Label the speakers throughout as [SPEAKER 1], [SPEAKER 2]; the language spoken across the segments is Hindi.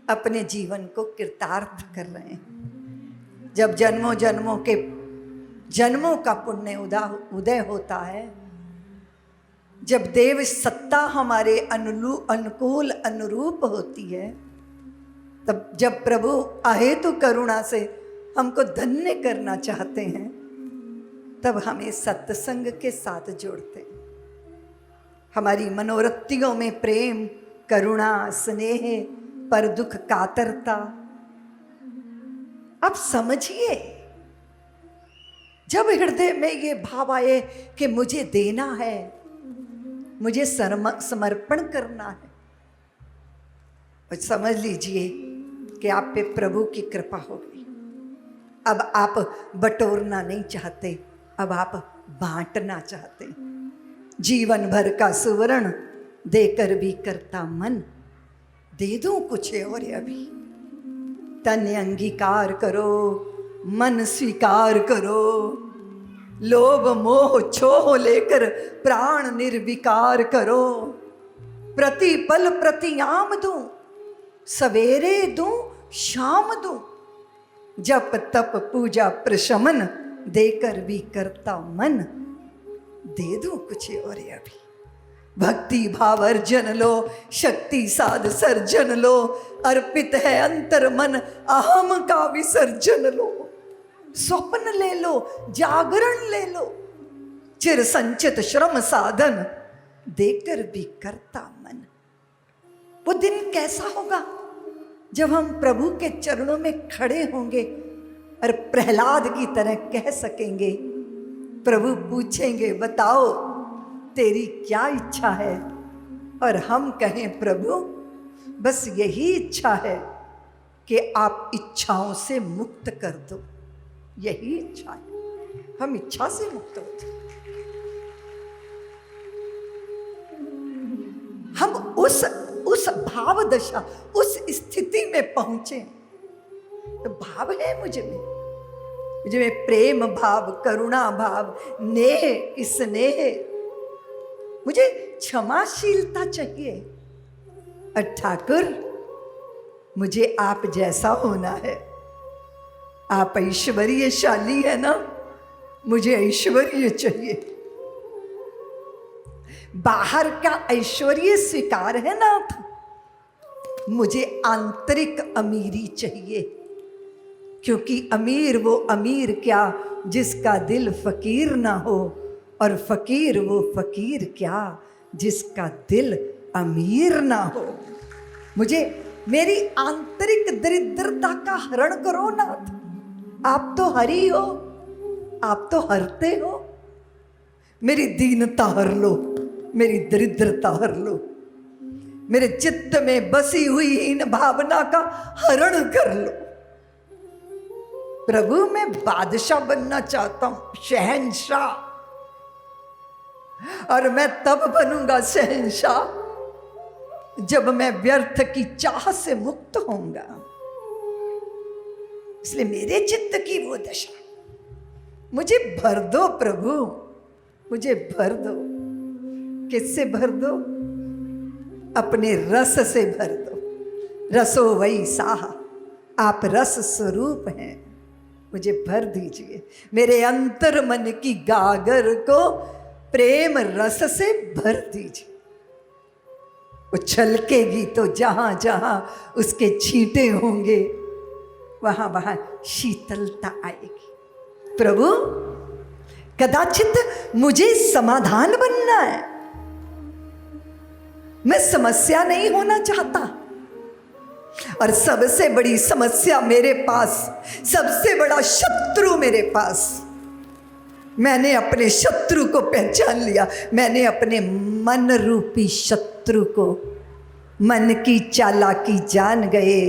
[SPEAKER 1] अपने जीवन को कृतार्थ कर रहे हैं। जब जन्मों जन्मों का पुण्य उदय होता है, जब देव सत्ता हमारे अनुकूल अनुरूप होती है, तब जब प्रभु अहेतु करुणा से हमको धन्य करना चाहते हैं, तब हमें सत्संग के साथ जोड़ते हैं। हमारी मनोरथियों में प्रेम, करुणा, स्नेह, पर दुख कातरता। अब समझिए, जब हृदय में ये भाव आए कि मुझे देना है, मुझे समर्पण करना है, और समझ लीजिए कि आप पे प्रभु की कृपा हो गई। अब आप बटोरना नहीं चाहते, अब आप बांटना चाहते हैं। जीवन भर का सुवर्ण देकर भी करता मन, दे दूं कुछ और अभी। तन अंगीकार करो, मन स्वीकार करो, लोभ मोह छोह लेकर प्राण निर्विकार करो। प्रतिपल प्रतियाम दूं, सवेरे दूं, शाम दूं, जप तप पूजा प्रशमन देकर भी करता मन, दे दूं कुछ और अभी। भक्ति भाव अर्जन लो, शक्ति साध सर्जन लो, अर्पित है अंतर मन, अहम का विसर्जन लो। स्वप्न ले लो, जागरण ले लो, चिर संचित श्रम साधन देकर भी करता मन। वो दिन कैसा होगा जब हम प्रभु के चरणों में खड़े होंगे और प्रहलाद की तरह कह सकेंगे, प्रभु पूछेंगे बताओ तेरी क्या इच्छा है, और हम कहें प्रभु बस यही इच्छा है कि आप इच्छाओं से मुक्त कर दो। यही इच्छा है, हम इच्छा से मुक्त होते। हम उस भाव दशा, उस स्थिति में पहुंचे। तो भाव है मुझ में प्रेम भाव, करुणा भाव, नेह, स्नेह, मुझे क्षमाशीलता चाहिए। और ठाकुर मुझे आप जैसा होना है। आप ऐश्वर्यशाली है ना, मुझे ऐश्वर्य चाहिए। बाहर का ऐश्वर्य स्वीकार है ना, मुझे आंतरिक अमीरी चाहिए। क्योंकि अमीर वो अमीर क्या जिसका दिल फकीर ना हो, और फकीर वो फकीर क्या जिसका दिल अमीर ना हो। मुझे मेरी आंतरिक दरिद्रता का हरण करो नाथ। आप तो हरि हो, आप तो हरते हो। मेरी दीनता हर लो, मेरी दरिद्रता हर लो, मेरे चित्त में बसी हुई हीन भावना का हरण कर लो। प्रभु मैं बादशाह बनना चाहता हूं, शहंशाह। और मैं तब बनूंगा शहंशाह जब मैं व्यर्थ की चाह से मुक्त होऊंगा। इसलिए मेरे चित्त की वो दशा, मुझे भर दो प्रभु, मुझे भर दो। किससे भर दो? अपने रस से भर दो। रसो वही साह, आप रस स्वरूप हैं, मुझे भर दीजिए। मेरे अंतर मन की गागर को प्रेम रस से भर दीजिए। वो छलकेगी तो जहां जहां उसके छींटे होंगे, वहां वहां शीतलता आएगी। प्रभु कदाचित मुझे समाधान बनना है, मैं समस्या नहीं होना चाहता। और सबसे बड़ी समस्या मेरे पास, सबसे बड़ा शत्रु मेरे पास, मैंने अपने शत्रु को पहचान लिया। मैंने अपने मन रूपी शत्रु को, मन की चालाकी जान गए,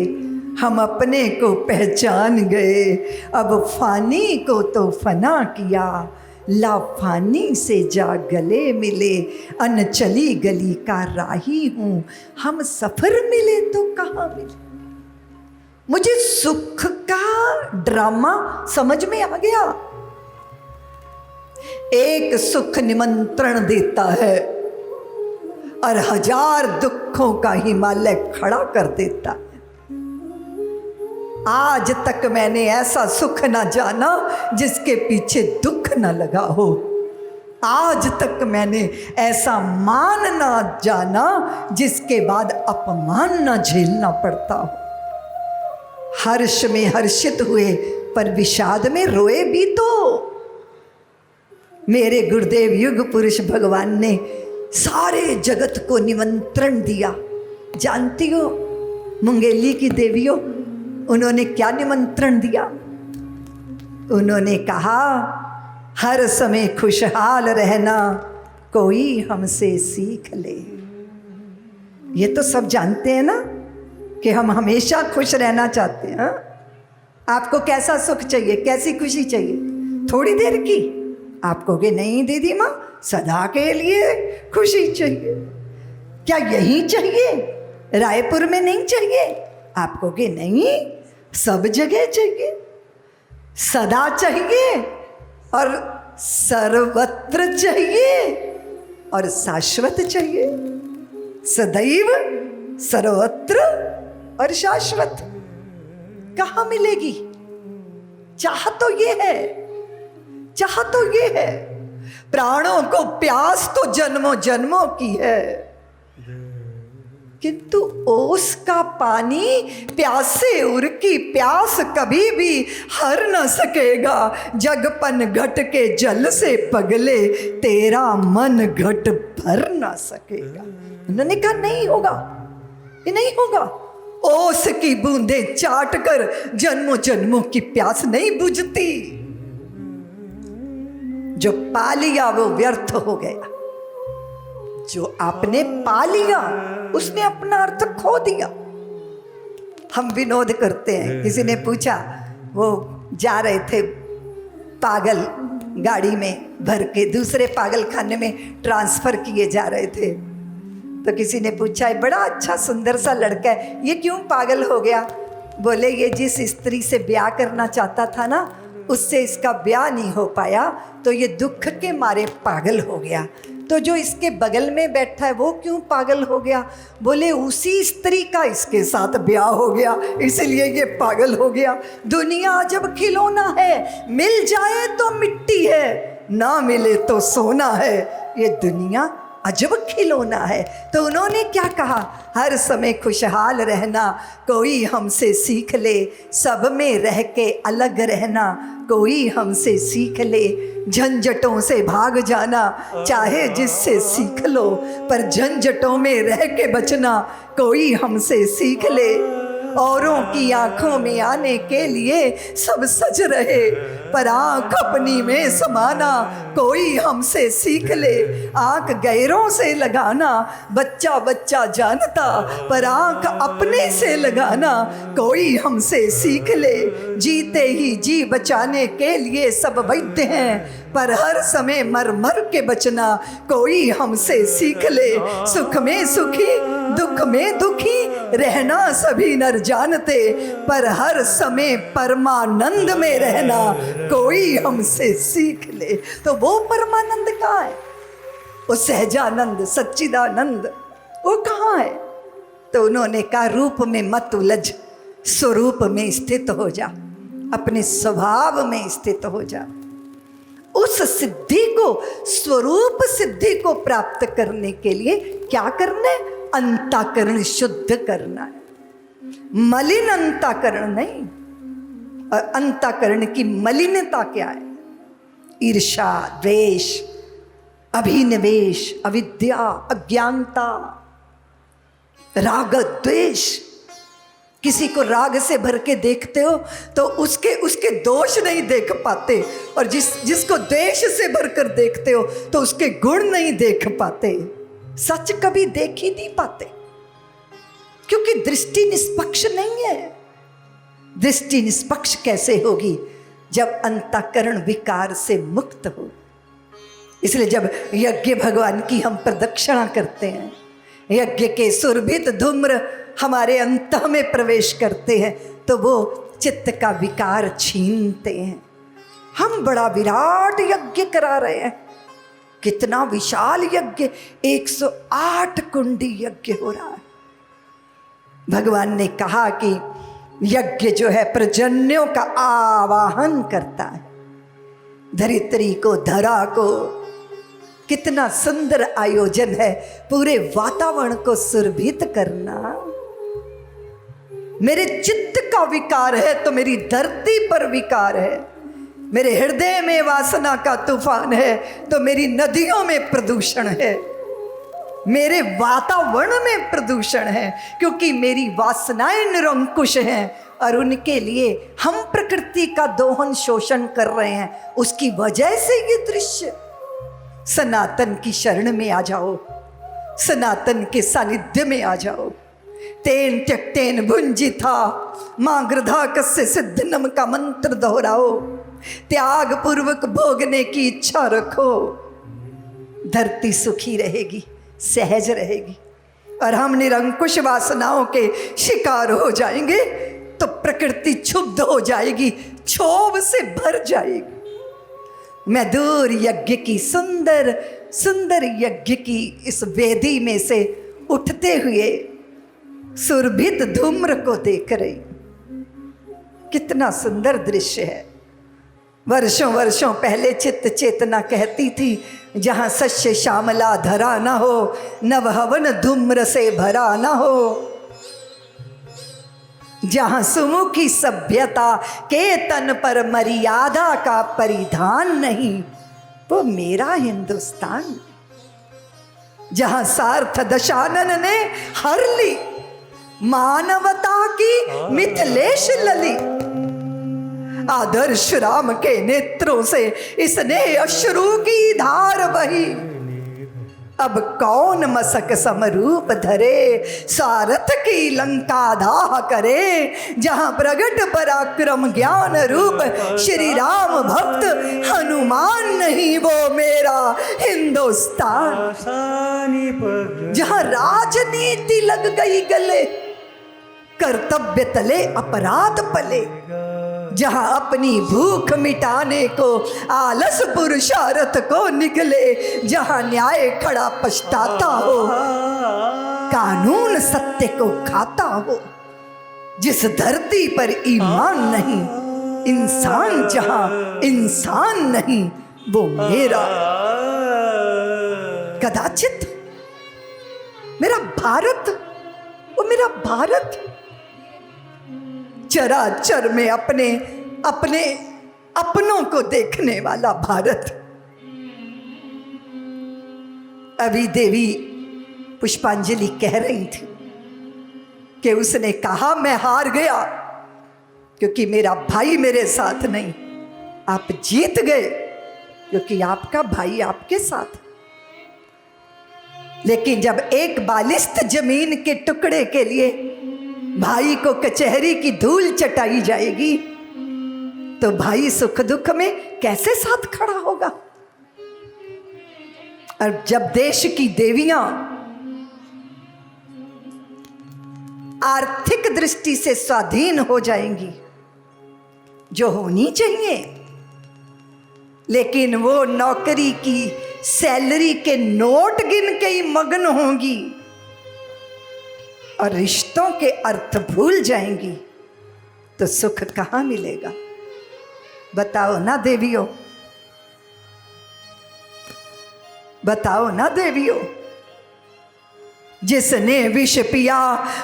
[SPEAKER 1] हम अपने को पहचान गए। अब फानी को तो फना किया, लाफानी से जा गले मिले। अनचली गली का राही हूं, हम सफर मिले तो कहाँ मिले। मुझे सुख का ड्रामा समझ में आ गया। एक सुख निमंत्रण देता है और 1000 दुखों का हिमालय खड़ा कर देता है। आज तक मैंने ऐसा सुख ना जाना जिसके पीछे दुख न लगा हो। आज तक मैंने ऐसा मान ना जाना जिसके बाद अपमान न झेलना पड़ता हो। हर्ष में हर्षित हुए पर विषाद में रोए भी तो। मेरे गुरुदेव युग पुरुष भगवान ने सारे जगत को निमंत्रण दिया। जानती हो मुंगेली की देवियों, उन्होंने क्या निमंत्रण दिया? उन्होंने कहा हर समय खुशहाल रहना कोई हमसे सीख ले। ये तो सब जानते हैं ना कि हम हमेशा खुश रहना चाहते हैं। आपको कैसा सुख चाहिए, कैसी खुशी चाहिए? थोड़ी देर की? आप कहोगे नहीं दीदी माँ, सदा के लिए खुशी चाहिए। क्या यही चाहिए, रायपुर में नहीं चाहिए? आप कहोगे नहीं, सब जगह चाहिए, सदा चाहिए और सर्वत्र चाहिए और शाश्वत चाहिए। सदैव, सर्वत्र और शाश्वत कहाँ मिलेगी? चाह तो ये है, चाह तो ये है। प्राणों को प्यास तो जन्मों जन्मों की है, किंतु ओस का पानी प्यासे उर की प्यास कभी भी हर न सकेगा। जगपन घट के जल से पगले तेरा मन घट भर न सकेगा। उन्होंने कहा नहीं होगा, ये नहीं होगा। ओस की बूंदें चाट कर जन्मों जन्मों की प्यास नहीं बुझती। जो पा लिया वो व्यर्थ हो गया। जो आपने पा लिया उसने अपना अर्थ खो दिया। हम विनोद करते हैं। किसी ने पूछा, वो जा रहे थे पागल गाड़ी में भर के दूसरे पागल खाने में ट्रांसफर किए जा रहे थे, तो किसी ने पूछा बड़ा अच्छा सुंदर सा लड़का है, ये क्यों पागल हो गया? बोले ये जिस स्त्री से ब्याह करना चाहता था ना, उससे इसका ब्याह नहीं हो पाया तो ये दुख के मारे पागल हो गया। तो जो इसके बगल में बैठा है वो क्यों पागल हो गया? बोले उसी स्त्री का इसके साथ ब्याह हो गया, इसलिए ये पागल हो गया। दुनिया अजब खिलौना है, मिल जाए तो मिट्टी है, ना मिले तो सोना है। ये दुनिया अजब खिलौना है। तो उन्होंने क्या कहा? हर समय खुशहाल रहना कोई हमसे सीख ले, सब में रह के अलग रहना कोई हमसे सीख ले। झंझटों से भाग जाना चाहे जिससे सीख लो, पर झंझटों में रह के बचना कोई हमसे सीख ले। औरों की आंखों में आने के लिए सब सज रहे, पर आंख अपनी में समाना कोई हमसे सीख ले। आंख गैरों से लगाना बच्चा बच्चा जानता, पर आंख अपने से लगाना कोई हमसे सीख ले। जीते ही जी बचाने के लिए सब वैद्य हैं, पर हर समय मर मर के बचना कोई हमसे सीख ले। सुख में सुखी दुख में दुखी रहना सभी नर जानते, पर हर समय परमानंद में रहना कोई हमसे सीख ले। तो वो परमानंद कहाँ है? वो सहजानंद सच्चिदानंद वो कहाँ है? तो उन्होंने कहा रूप में मत उलझ, स्वरूप में स्थित हो जा, अपने स्वभाव में स्थित हो जा। उस सिद्धि को, स्वरूप सिद्धि को प्राप्त करने के लिए क्या करना है? अंतःकरण शुद्ध करना है, मलिन अंतःकरण नहीं। और अंतःकरण की मलिनता क्या है? ईर्ष्या, द्वेष, अभिनिवेश, अविद्या, अज्ञानता, राग, द्वेष। किसी को राग से भर के देखते हो तो उसके दोष नहीं देख पाते, और जिसको द्वेष से भरकर देखते हो तो उसके गुण नहीं देख पाते। सच कभी देख ही नहीं पाते, क्योंकि दृष्टि निष्पक्ष नहीं है। दृष्टि निष्पक्ष कैसे होगी? जब अंतःकरण विकार से मुक्त हो। इसलिए जब यज्ञ भगवान की हम प्रदक्षिणा करते हैं, यज्ञ के सुरभित धूम्र हमारे अंतः में प्रवेश करते हैं, तो वो चित्त का विकार छीनते हैं। हम बड़ा विराट यज्ञ करा रहे हैं, कितना विशाल यज्ञ, 108 कुंडी यज्ञ हो रहा है। भगवान ने कहा कि यज्ञ जो है प्रजन्यों का आवाहन करता है, धरित्री को, धरा को। कितना सुंदर आयोजन है, पूरे वातावरण को सुरभित करना। मेरे चित्त का विकार है तो मेरी धरती पर विकार है, मेरे हृदय में वासना का तूफान है तो मेरी नदियों में प्रदूषण है, मेरे वातावरण में प्रदूषण है, क्योंकि मेरी वासनाएं निरंकुश हैं और उनके लिए हम प्रकृति का दोहन शोषण कर रहे हैं। उसकी वजह से ये दृश्य। सनातन की शरण में आ जाओ, सनातन के सानिध्य में आ जाओ। तेन त्यक्तेन भुंजिथा मां गृधा कस्य सिद्धनम का मंत्र दोहराओ। त्याग पूर्वक भोगने की इच्छा रखो, धरती सुखी रहेगी, सहज रहेगी। और हम निरंकुश वासनाओं के शिकार हो जाएंगे तो प्रकृति क्षुब्ध हो जाएगी, क्षोभ से भर जाएगी। मधुर यज्ञ की, सुंदर सुंदर यज्ञ की इस वेदी में से उठते हुए सुरभित धूम्र को देख रही। कितना सुंदर दृश्य है। वर्षों वर्षों पहले चित्त चेतना कहती थी, जहाँ सस्य श्यामला धरा न हो, नव हवन धूम्र से भरा न हो, जहाँ सुमुखी सभ्यता के तन पर मर्यादा का परिधान नहीं, वो मेरा हिंदुस्तान। जहाँ सार्थ दशानन ने हर ली मानवता की मिथिलेश लली, आदर्श राम के नेत्रों से इसने अश्रु की धार बही। अब कौन मसक समरूप धरे, सारथ की लंका दाह करे, जहाँ प्रगट पराक्रम ज्ञान रूप श्री राम भक्त हनुमान नहीं, वो मेरा हिंदुस्तान। जहाँ राजनीति लग गई गले, कर्तव्य तले अपराध पले, जहाँ अपनी भूख मिटाने को आलस पुरुषार्थ को निकले, जहाँ न्याय खड़ा पछताता हो, कानून सत्य को खाता हो, जिस धरती पर ईमान नहीं, इंसान जहाँ इंसान नहीं, वो मेरा। कदाचित मेरा भारत, वो मेरा भारत चराचर में अपने अपने अपनों को देखने वाला भारत। अभी देवी पुष्पांजलि कह रही थी कि उसने कहा मैं हार गया क्योंकि मेरा भाई मेरे साथ नहीं, आप जीत गए क्योंकि आपका भाई आपके साथ। लेकिन जब एक बालिस्त जमीन के टुकड़े के लिए भाई को कचहरी की धूल चटाई जाएगी तो भाई सुख दुख में कैसे साथ खड़ा होगा। और जब देश की देवियां आर्थिक दृष्टि से स्वाधीन हो जाएंगी, जो होनी चाहिए, लेकिन वो नौकरी की सैलरी के नोट गिन के ही मगन होंगी और रिश्तों के अर्थ भूल जाएंगी, तो सुख कहाँ मिलेगा। बताओ ना देवियों, बताओ ना देवियों। जिसने विष पिया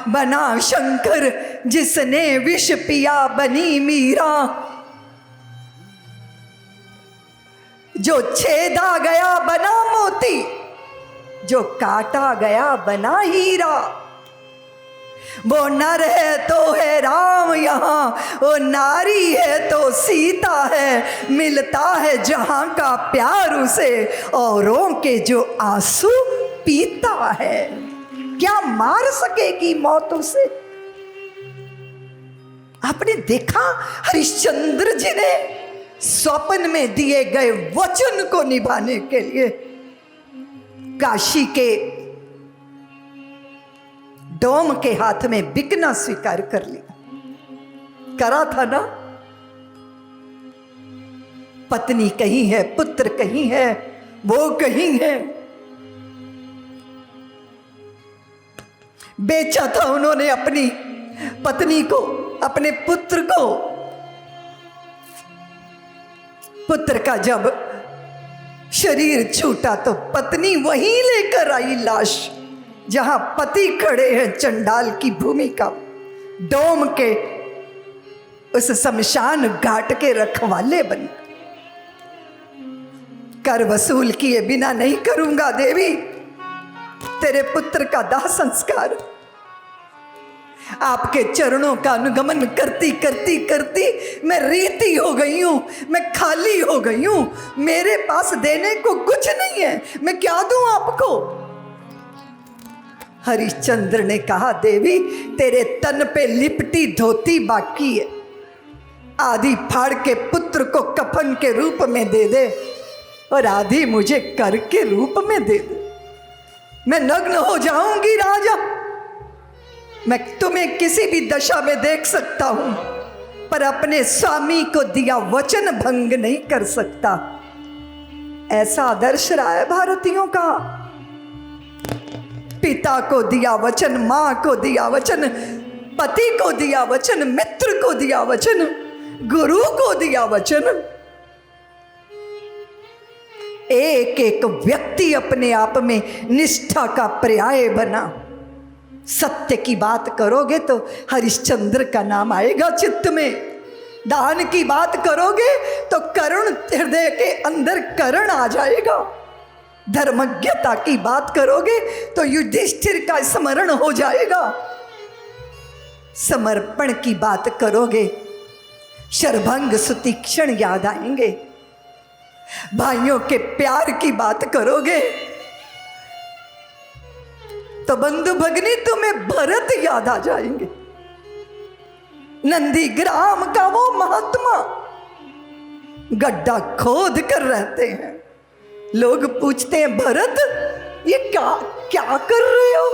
[SPEAKER 1] बना शंकर, जिसने विष पिया बनी मीरा, जो छेदा गया बना मोती, जो काटा गया बना हीरा। वो नर है तो है राम यहाँ, वो नारी है तो सीता है, मिलता है जहाँ का प्यार उसे, औरों के जो आंसू पीता है। क्या मार सकेगी मौत उसे। आपने देखा हरिश्चंद्र जी ने स्वप्न में दिए गए वचन को निभाने के लिए काशी के डोम के हाथ में बिकना स्वीकार कर लिया। करा था ना। पत्नी कहीं है, पुत्र कहीं है, वो कहीं है। बेचा था उन्होंने अपनी पत्नी को, अपने पुत्र को, पुत्र का जब शरीर छूटा तो पत्नी वहीं लेकर आई लाश जहां पति खड़े हैं चंडाल की भूमि का डोम के उस शमशान घाट के रखवाले बन। कर वसूल किए बिना नहीं करूंगा देवी तेरे पुत्र का दाह संस्कार। आपके चरणों का अनुगमन करती करती करती मैं रीति हो गई हूं, मैं खाली हो गई हूं, मेरे पास देने को कुछ नहीं है, मैं क्या दूं आपको। हरिश्चंद्र ने कहा देवी तेरे तन पे लिपटी धोती बाकी है, आधी फाड़ के पुत्र को कफन के रूप में दे दे और आधी मुझे कर के रूप में दे दे। मैं नग्न हो जाऊंगी राजा, मैं तुम्हें किसी भी दशा में देख सकता हूं पर अपने स्वामी को दिया वचन भंग नहीं कर सकता। ऐसा आदर्श रहा है भारतीयों का। पिता को दिया वचन, मां को दिया वचन, पति को दिया वचन, मित्र को दिया वचन, गुरु को दिया वचन। एक एक व्यक्ति अपने आप में निष्ठा का पर्याय बना। सत्य की बात करोगे तो हरिश्चंद्र का नाम आएगा चित्त में, दान की बात करोगे तो करुण हृदय के अंदर करुण आ जाएगा, धर्मज्ञता की बात करोगे तो युधिष्ठिर का स्मरण हो जाएगा, समर्पण की बात करोगे शरभंग सुतीक्षण याद आएंगे, भाइयों के प्यार की बात करोगे तो बंधु भगनी तुम्हें भरत याद आ जाएंगे। नंदीग्राम का वो महात्मा गड्ढा खोद कर रहते हैं, लोग पूछते हैं भरत ये क्या क्या कर रहे हो।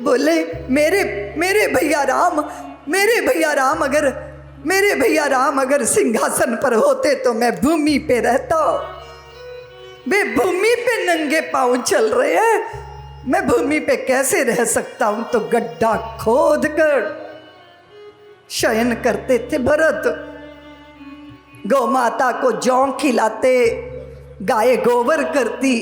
[SPEAKER 1] बोले मेरे भैया राम अगर सिंहासन पर होते तो मैं भूमि पे रहता। वे भूमि पे नंगे पांव चल रहे हैं, मैं भूमि पे कैसे रह सकता हूं। तो गड्ढा खोद कर शयन करते थे भरत। गौ माता को जौ खिलाते, गाय गोबर करती,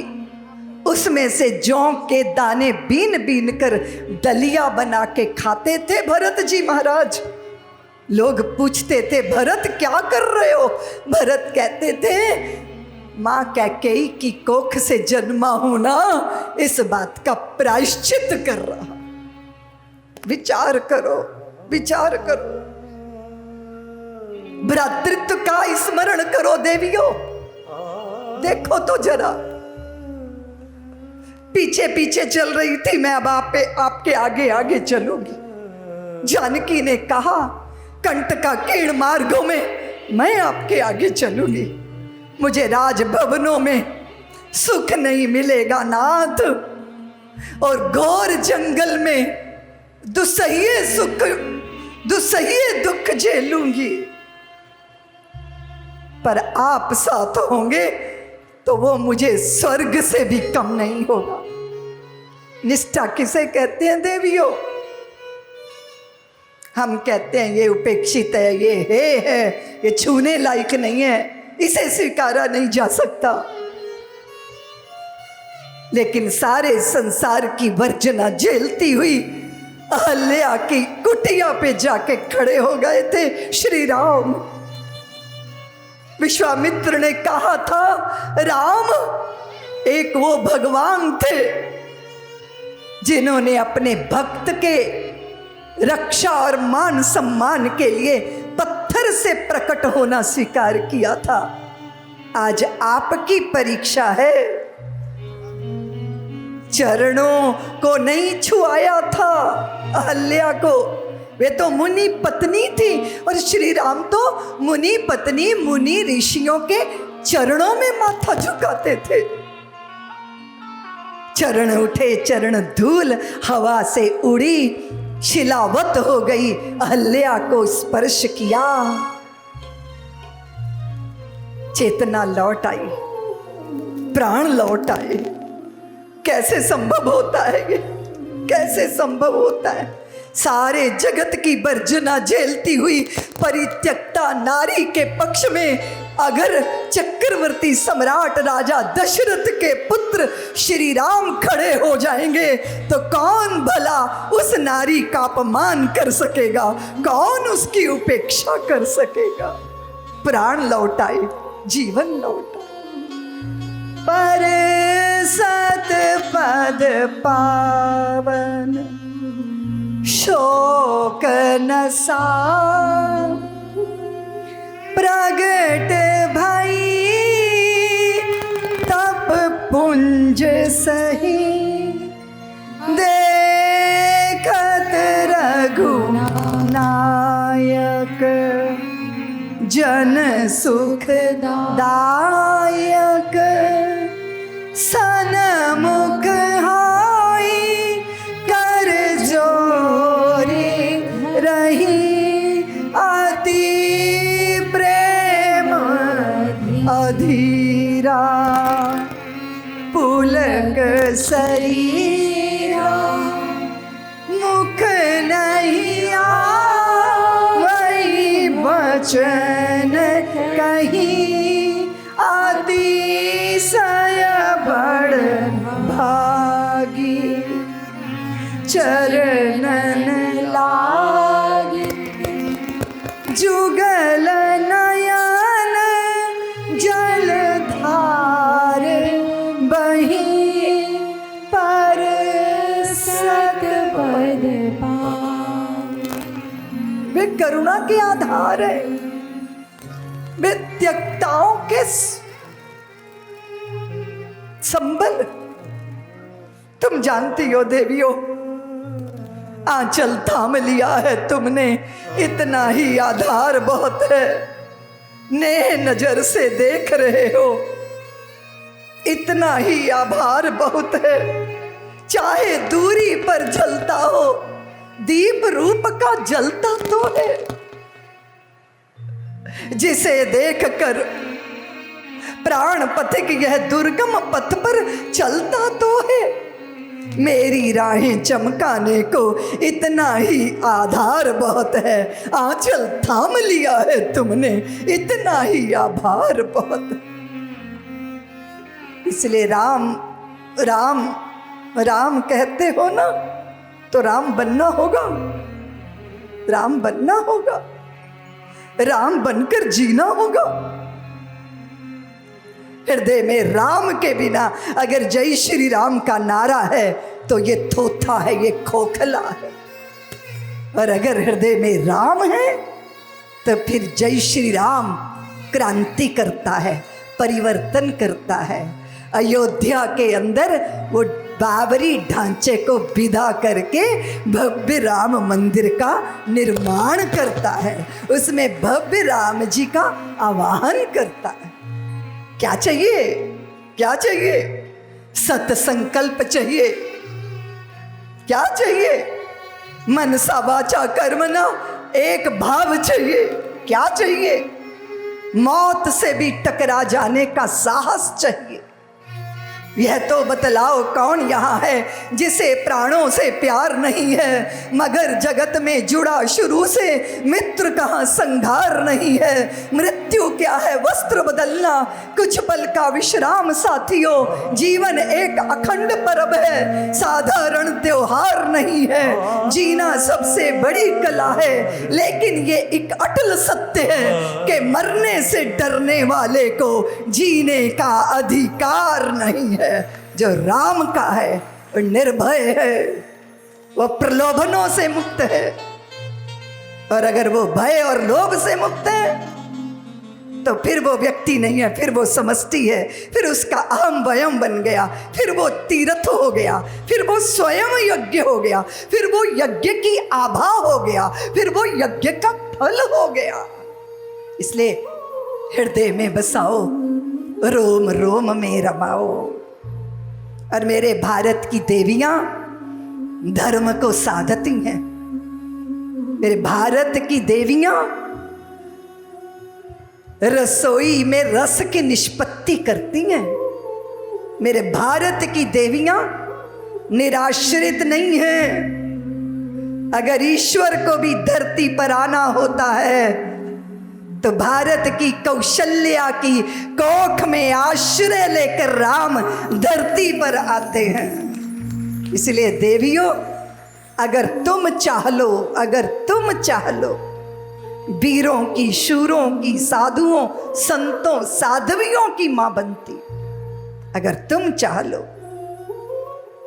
[SPEAKER 1] उसमें से जौ के दाने बीन बीन कर दलिया बना के खाते थे भरत जी महाराज। लोग पूछते थे भरत क्या कर रहे हो। भरत कहते थे मां कैकेयी की कोख से जन्मा हूं ना, इस बात का प्रायश्चित कर रहा। विचार करो, विचार करो, भ्रातृत्व का स्मरण करो देवियों। देखो तो जरा, पीछे पीछे चल रही थी मैं, अब आपके आगे आगे चलूंगी। जानकी ने कहा कंटका कीर्ण मार्गों में मैं आपके आगे चलूंगी, मुझे राजभवनों में सुख नहीं मिलेगा नाथ, और घोर जंगल में दुसहिए दुख झेलूंगी, पर आप साथ होंगे तो वो मुझे स्वर्ग से भी कम नहीं होगा। निष्ठा किसे कहते हैं देवियों? हम कहते हैं ये उपेक्षित है, ये है, ये छूने लायक नहीं है, इसे स्वीकारा नहीं जा सकता। लेकिन सारे संसार की वर्जना झेलती हुई अहल्या की कुटिया पे जाके खड़े हो गए थे श्री राम। विश्वामित्र ने कहा था राम एक वो भगवान थे जिन्होंने अपने भक्त के रक्षा और मान सम्मान के लिए पत्थर से प्रकट होना स्वीकार किया था। आज आपकी परीक्षा है। चरणों को नहीं छुआया था अहल्या को, वे तो मुनि पत्नी थी, और श्री राम तो मुनि पत्नी मुनि ऋषियों के चरणों में माथा झुकाते थे। चरण उठे चरण धूल हवा से उड़ी, शिलावत हो गई अहल्या को स्पर्श किया, चेतना लौट आई, प्राण लौट आए। कैसे संभव होता है ये? कैसे संभव होता है? सारे जगत की वर्जना झेलती हुई परित्यक्ता नारी के पक्ष में अगर चक्रवर्ती सम्राट राजा दशरथ के पुत्र श्री राम खड़े हो जाएंगे तो कौन भला उस नारी का अपमान कर सकेगा, कौन उसकी उपेक्षा कर सकेगा। प्राण लौटाए, जीवन लौटाए। पर सत पद पावन शोक नसा प्रगट भई तप पुंज सही देखत रघुनायक जन सुखदायक सनमुख हाई कर जोरी रही अति प्रेम अधीरा पुलक शरीरा मुख नहीं वही वचन कहीं अतिशय बड़ भागी चरणन लागी जुगल नयन जलधार बही पर सत पद वे करुणा के आधार है, वे त्यक्ताओं के संबल। तुम जानती हो देवियों, आंचल थाम लिया है तुमने, इतना ही आधार बहुत है। नेह नजर से देख रहे हो, इतना ही आभार बहुत है। चाहे दूरी पर जलता हो, दीप रूप का जलता तो है। जिसे देखकर प्राण पथिक यह दुर्गम पथ पर चलता तो है। मेरी राहें चमकाने को इतना ही आधार बहुत है। आंचल थाम लिया है तुमने, इतना ही आभार बहुत है। इसलिए राम राम राम कहते हो ना, तो राम बनना होगा, राम बनना होगा, राम बनकर जीना होगा। हृदय में राम के बिना अगर जय श्री राम का नारा है तो ये थोथा है, ये खोखला है। और अगर हृदय में राम है तो फिर जय श्री राम क्रांति करता है, परिवर्तन करता है। अयोध्या के अंदर वो बाबरी ढांचे को विदा करके भव्य राम मंदिर का निर्माण करता है, उसमें भव्य राम जी का आवाहन करता है। क्या चाहिए, क्या चाहिए? सत संकल्प चाहिए। क्या चाहिए? मनसा वाचा कर्मणा एक भाव चाहिए। क्या चाहिए? मौत से भी टकरा जाने का साहस चाहिए। यह तो बतलाओ कौन यहाँ है जिसे प्राणों से प्यार नहीं है, मगर जगत में जुड़ा शुरू से मित्र कहाँ संघार नहीं है। मृत्यु क्या है वस्त्र बदलना, कुछ पल का विश्राम साथियों। जीवन एक अखंड पर्व है, साधारण त्योहार नहीं है। जीना सबसे बड़ी कला है, लेकिन ये एक अटल सत्य है कि मरने से डरने वाले को जीने का अधिकार नहीं है। जो राम का है वो निर्भय है, वो प्रलोभनों से मुक्त है। और अगर वो भय और लोभ से मुक्त है तो फिर वो व्यक्ति नहीं है, फिर वो समष्टि है। फिर उसका अहम वयम बन गया, फिर वो तीर्थ हो गया, फिर वो स्वयं यज्ञ हो गया, फिर वो यज्ञ की आभा हो गया, फिर वो यज्ञ का फल हो गया। इसलिए हृदय में बसाओ, रोम रोम में रमाओ। और मेरे भारत की देवियां धर्म को साधती हैं। मेरे भारत की देवियां रसोई में रस की निष्पत्ति करती हैं। मेरे भारत की देवियां निराश्रित नहीं हैं, अगर ईश्वर को भी धरती पर आना होता है तो भारत की कौशल्या की कोख में आश्रय लेकर राम धरती पर आते हैं। इसलिए देवियों, अगर तुम चाह लो, अगर तुम चाह लो, वीरों की, शूरों की, साधुओं, संतों, साध्वियों की मां बनती, अगर तुम चाह लो।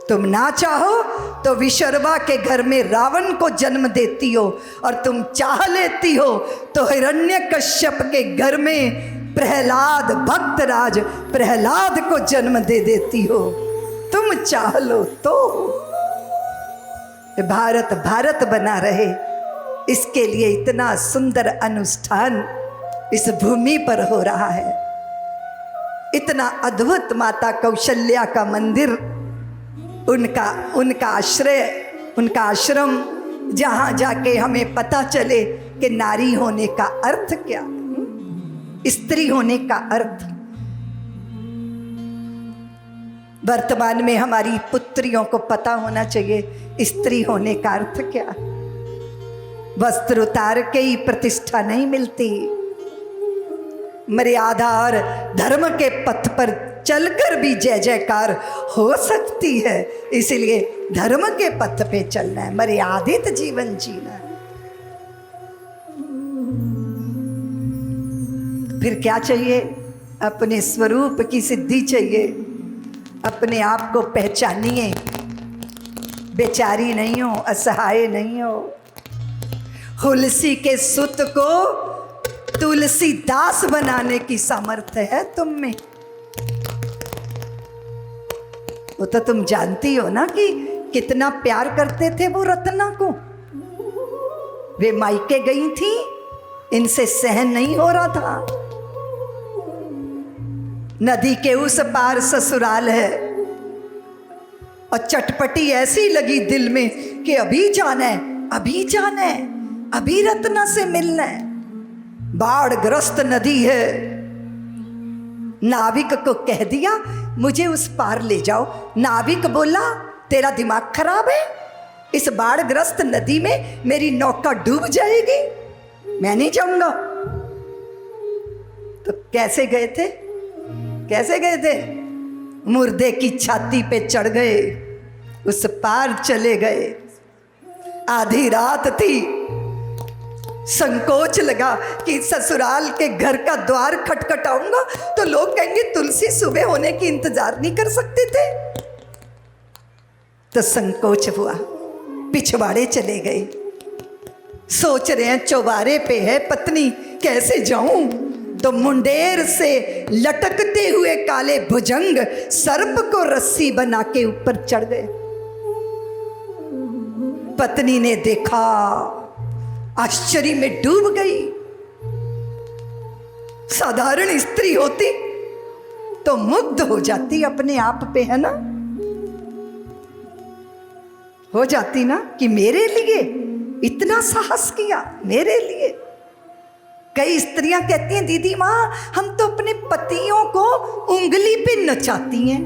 [SPEAKER 1] तुम ना चाहो तो विशर्वा के घर में रावण को जन्म देती हो, और तुम चाह लेती हो तो हिरण्यकश्यप के घर में प्रहलाद, भक्तराज प्रहलाद को जन्म दे देती हो। तुम चाह लो तो भारत भारत बना रहे, इसके लिए इतना सुंदर अनुष्ठान इस भूमि पर हो रहा है। इतना अद्भुत माता कौशल्या का मंदिर, उनका आश्रय, उनका आश्रम, जहाँ जाके हमें पता चले कि नारी होने का अर्थ क्या, स्त्री होने का अर्थ। वर्तमान में हमारी पुत्रियों को पता होना चाहिए स्त्री होने का अर्थ क्या। वस्त्र उतार के ही प्रतिष्ठा नहीं मिलती, मर्यादा और धर्म के पथ पर चलकर भी जय जयकार हो सकती है। इसलिए धर्म के पथ पे चलना है, मर्यादित जीवन जीना है। फिर क्या चाहिए? अपने स्वरूप की सिद्धि चाहिए। अपने आप को पहचानिए, बेचारी नहीं हो, असहाय नहीं हो। तुलसी के सुत को तुलसीदास बनाने की सामर्थ्य है तुम में। वो तो तुम जानती हो ना कि कितना प्यार करते थे वो रत्ना को। वे मायके गई थी, इनसे सहन नहीं हो रहा था। नदी के उस पार ससुराल है, और चटपटी ऐसी लगी दिल में कि अभी जाना है, अभी जाना है, अभी रत्ना से मिलना है। बाढ़ ग्रस्त नदी है। नाविक को कह दिया मुझे उस पार ले जाओ। नाविक बोला तेरा दिमाग खराब है, इस बाढ़ ग्रस्त नदी में मेरी नौका डूब जाएगी, मैं नहीं जाऊंगा। तो कैसे गए थे? कैसे गए थे? मुर्दे की छाती पे चढ़ गए, उस पार चले गए। आधी रात थी, संकोच लगा कि ससुराल के घर का द्वार खटखटाऊंगा तो लोग कहेंगे तुलसी सुबह होने की इंतजार नहीं कर सकते थे। तो संकोच हुआ, पिछवाड़े चले गए। सोच रहे हैं चौबारे पे है पत्नी, कैसे जाऊं? तो मुंडेर से लटकते हुए काले भुजंग सर्प को रस्सी बना के ऊपर चढ़ गए। पत्नी ने देखा, आश्चर्य में डूब गई। साधारण स्त्री होती तो मुग्ध हो जाती अपने आप पे, है ना? हो जाती ना कि मेरे लिए इतना साहस किया, मेरे लिए। कई स्त्रियां कहती हैं दीदी माँ हम तो अपने पतियों को उंगली पे नचाती हैं।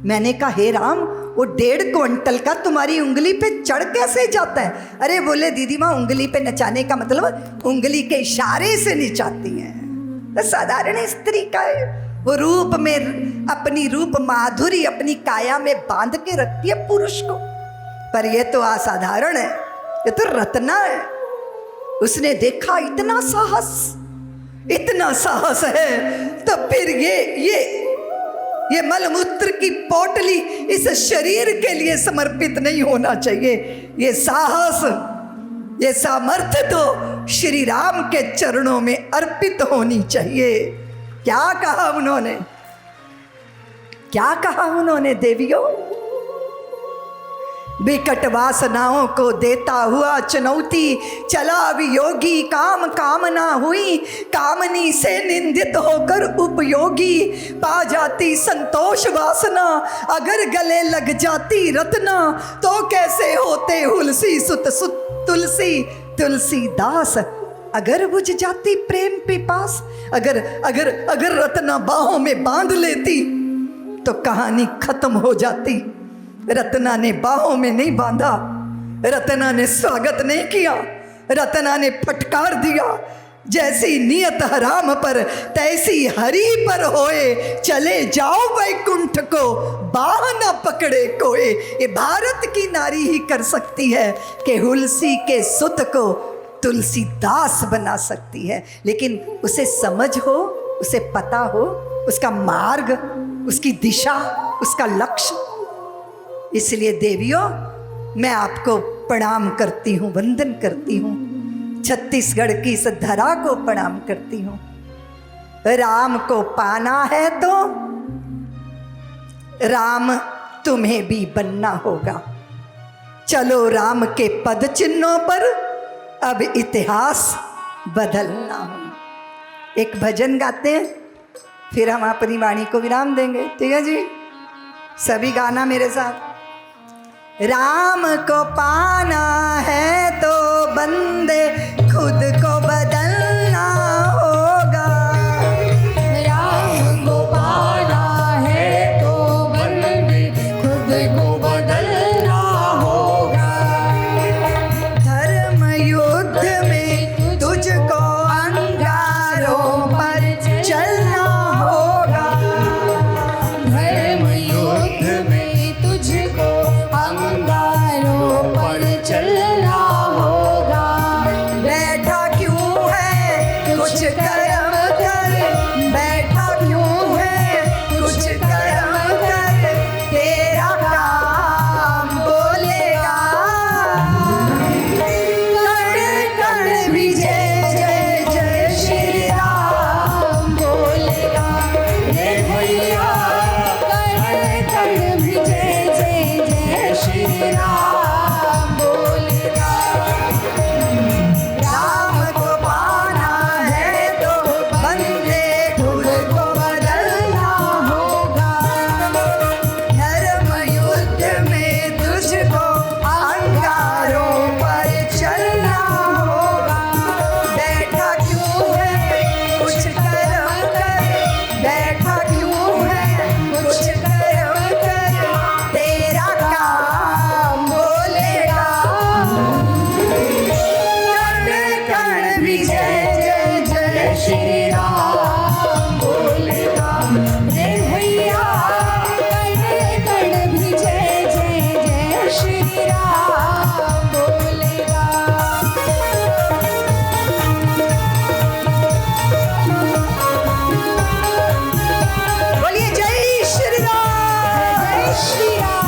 [SPEAKER 1] मैंने कहा हे राम, वो 1.5 क्विंटल का तुम्हारी उंगली पे चढ़ कैसे जाता है? अरे बोले दीदी माँ उंगली पे नचाने का मतलब उंगली के इशारे से नचाती हैं। तो साधारण स्त्री का है, वो रूप में अपनी रूप माधुरी अपनी काया में बांध के रखती है पुरुष को। पर ये तो असाधारण है, ये तो रत्ना है। उसने देखा इतना साहस है, तो फिर ये मलमूत्र की पोटली इस शरीर के लिए समर्पित नहीं होना चाहिए। ये साहस, ये सामर्थ्य तो श्री राम के चरणों में अर्पित होनी चाहिए। क्या कहा उन्होंने? क्या कहा उन्होंने देवियों? विकट वासनाओं को देता हुआ चुनौती, चला वियोगी काम कामना हुई, कामनी से निंदित होकर उपयोगी, पा जाती संतोष वासना, अगर गले लग जाती रत्ना, तो कैसे होते हुलसी सुत तुलसीदास। अगर बुझ जाती प्रेम पिपास, अगर रत्ना बाहों में बांध लेती तो कहानी खत्म हो जाती। रत्ना ने बाहों में नहीं बांधा, रतना ने स्वागत नहीं किया, रतना ने फटकार दिया, जैसी नियत हराम पर तैसी हरि पर होए, चले जाओ वैकुंठ को बाह न पकड़े कोई। ये भारत की नारी ही कर सकती है कि हुलसी के सुत को तुलसीदास बना सकती है, लेकिन उसे समझ हो, उसे पता हो, उसका मार्ग, उसकी दिशा, उसका लक्ष्य। इसलिए देवियों, मैं आपको प्रणाम करती हूँ, वंदन करती हूँ, छत्तीसगढ़ की इस धरा को प्रणाम करती हूँ। राम को पाना है तो राम तुम्हें भी बनना होगा। चलो राम के पद चिन्हों पर अब इतिहास बदलना हो। एक भजन गाते हैं, फिर हम अपनी वाणी को विराम देंगे। ठीक है जी, सभी गाना मेरे साथ। राम को पाना है तो बंदे खुद को बदलना होगा।
[SPEAKER 2] राम को पाना है तो बंदे खुद को बदलना होगा।
[SPEAKER 1] धर्म युद्ध में तुझको अंगारों पर चलना होगा।
[SPEAKER 2] धर्म युद्ध में तुझको अंगारों पर चलना होगा।
[SPEAKER 1] बैठा क्यों है कुछ कर्म कर, बैठा क्यों है कुछ कर्म कर, तेरा काम बोलेगा। कण कण भी जय जय जय श्री राम
[SPEAKER 2] बोलेगा। रे भैया कण कण भी जय जय जय श्री राम बोलेगा।
[SPEAKER 1] राम को पाना है तो बंदे खुद को बदलना होगा। धर्म युद्ध में तुझको अंगारों पर चलना होगा। बैठा क्यों है कुछ कर्म कर, बैठा क्यों है कुछ कर्म कर, तेरा काम बोलेगा। कण कण भी जय जय जय श्री
[SPEAKER 2] राम बोलेगा। रे भैया कण कण भी जय जय जय श्री राम बोलेगा।
[SPEAKER 1] बोलिए जय श्री राम।
[SPEAKER 2] जय श्री राम।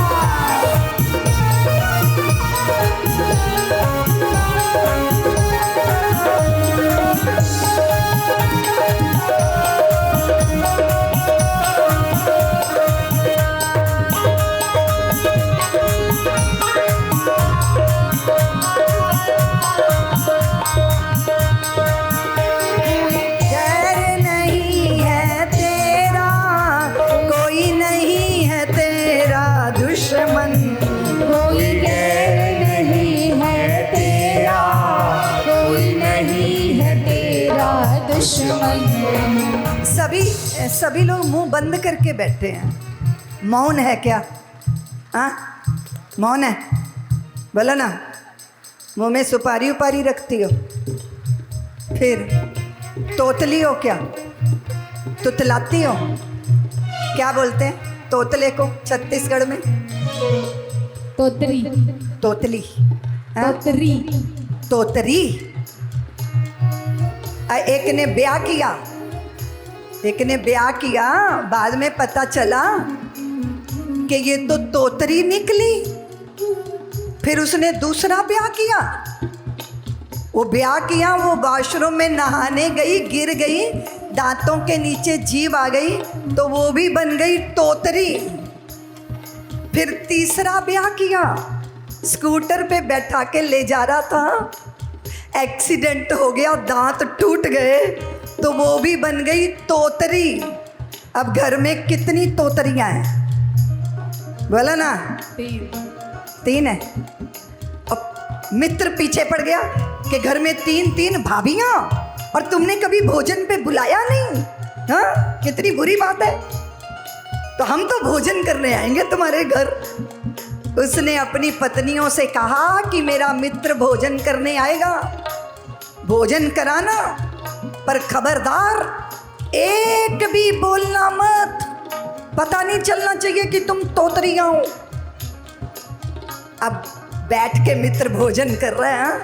[SPEAKER 1] डर नहीं है तेरा, कोई नहीं है तेरा दुश्मन।
[SPEAKER 2] कोई गैर नहीं है तेरा, कोई नहीं है तेरा दुश्मन।
[SPEAKER 1] सभी लोग मुंह बंद करके बैठे हैं। मौन है क्या? हाँ, मौन है? बोलो ना। मुंह में सुपारी उपारी रखती हो? फिर तोतली हो क्या? तुतलाती हो? क्या बोलते हैं तोतले को छत्तीसगढ़ में?
[SPEAKER 2] तोतरी।
[SPEAKER 1] तोतली। हाँ?
[SPEAKER 2] तोतरी।
[SPEAKER 1] तोतरी। एक ने ब्याह किया, एक ने ब्याह किया, बाद में पता चला कि ये तो तोतरी निकली। फिर उसने दूसरा ब्याह किया। वो ब्याह किया, वो वॉशरूम में नहाने गई, गिर गई, दांतों के नीचे जीभ आ गई, तो वो भी बन गई तोतरी। फिर तीसरा ब्याह किया, स्कूटर पे बैठा के ले जा रहा था, एक्सीडेंट हो गया, दांत टूट गए, तो वो भी बन गई तोतरी। अब घर में कितनी तोतरियां हैं? बोला ना। तीन है। अब मित्र पीछे पड़ गया कि घर में तीन तीन भाभियां और तुमने कभी भोजन पे बुलाया नहीं। हाँ, कितनी बुरी बात है। तो हम तो भोजन करने आएंगे तुम्हारे घर। उसने अपनी पत्नियों से कहा कि मेरा मित्र भोजन करने आएगा, भोजन कराना, पर खबरदार एक भी बोलना मत, पता नहीं चलना चाहिए कि तुम तोतरी हो। अब बैठ के मित्र भोजन कर रहे हैं,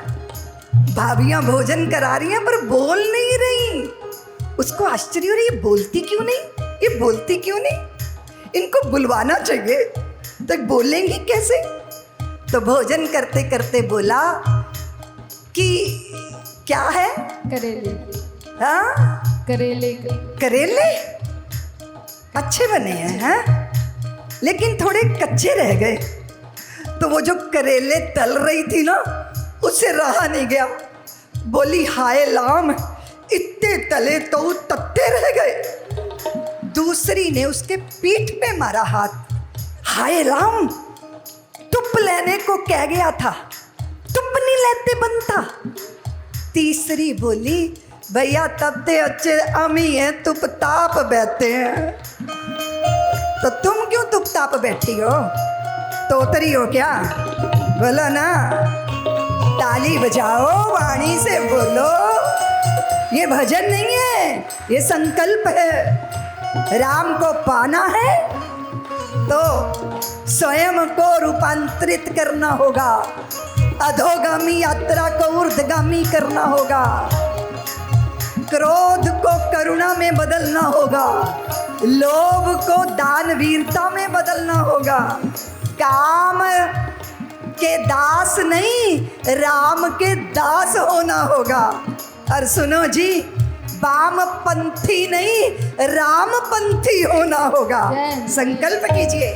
[SPEAKER 1] भाभियां भोजन करा रही हैं पर बोल नहीं रही। उसको आश्चर्य हो रही, ये बोलती क्यों नहीं, ये बोलती क्यों नहीं, इनको बुलवाना चाहिए, तो बोलेंगी कैसे। तो भोजन करते करते बोला कि क्या है,
[SPEAKER 2] करेले,
[SPEAKER 1] हाँ
[SPEAKER 2] करेले,
[SPEAKER 1] करेले अच्छे बने हैं, लेकिन थोड़े कच्चे रह गए। तो वो जो करेले तल रही थी ना, उससे रहा नहीं गया, बोली हाय लाम, इतने तले तो तत्ते रह गए। दूसरी ने उसके पीठ पे मारा हाथ, हाय राम, तुप लेने को कह गया था, तुप नहीं लेते बनता। तीसरी बोली भैया तब ते अच्छे अमी हैं, तुप ताप बैठते हैं, तो तुम क्यों तुप ताप बैठी हो, तोतरी हो क्या, बोलो ना, ताली बजाओ, वाणी से बोलो। ये भजन नहीं है, ये संकल्प है। राम को पाना है तो स्वयं को रूपांतरित करना होगा, अधोगामी यात्रा को ऊर्ध्वगामी करना होगा, क्रोध को करुणा में बदलना होगा, लोभ को दानवीरता में बदलना होगा, काम के दास नहीं राम के दास होना होगा। और सुनो जी, वामपंथी नहीं रामपंथी होना होगा। संकल्प कीजिए।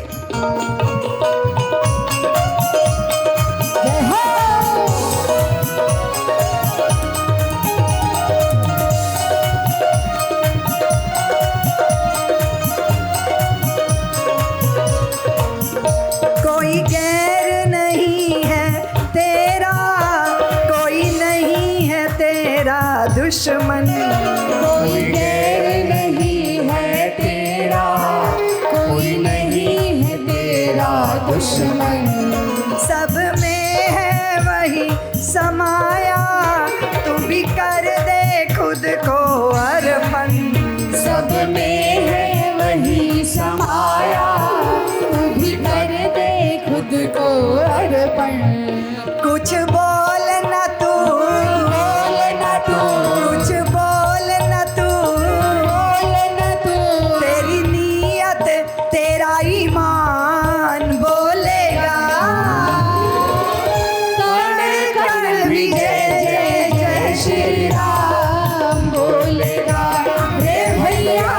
[SPEAKER 1] कोई गैर नहीं है तेरा, कोई नहीं है तेरा दुश्मन,
[SPEAKER 2] कोई गैर नहीं है तेरा, कोई नहीं है तेरा दुश्मन,
[SPEAKER 1] सब में है वही समाया, तू भी कर दे खुद को अर्पण,
[SPEAKER 2] सब में है वही समाया, तू भी कर दे खुद को अर्पण।
[SPEAKER 1] कुछ बोल न तू,
[SPEAKER 2] बोल न तू,
[SPEAKER 1] कुछ बोल न तू,
[SPEAKER 2] बोल न तू,
[SPEAKER 1] तेरी नीयत तेरा ईमान बोलेगा।
[SPEAKER 2] कण कण भी जय जय जय श्री राम बोलेगा रे भैया,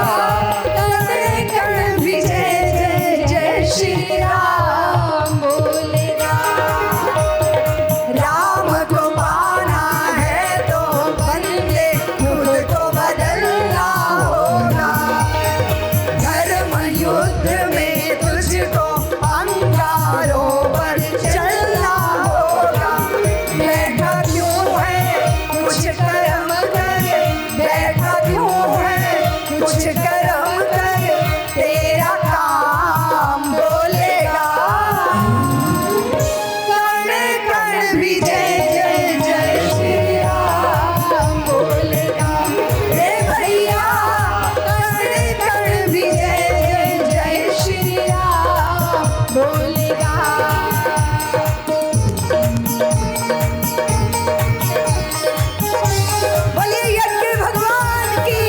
[SPEAKER 2] कण कण भी जय जय जय श्री राम बोलेगा।
[SPEAKER 1] राम को पाना है तो बंदे खुद को बदलना होगा, धर्म युद्ध में तुझको अंगारों पर चलना होगा। बैठा क्यों है कुछ कर्म कर, बैठा क्यों है कुछ कर्म कर, तेरा काम बोलेगा। कण कण भी जय जय जय श्री राम बोलेगा रे भैया, कण कण भी जय जय जय श्री राम
[SPEAKER 2] बोलेगा।
[SPEAKER 1] बोलिए यज्ञ भगवान की।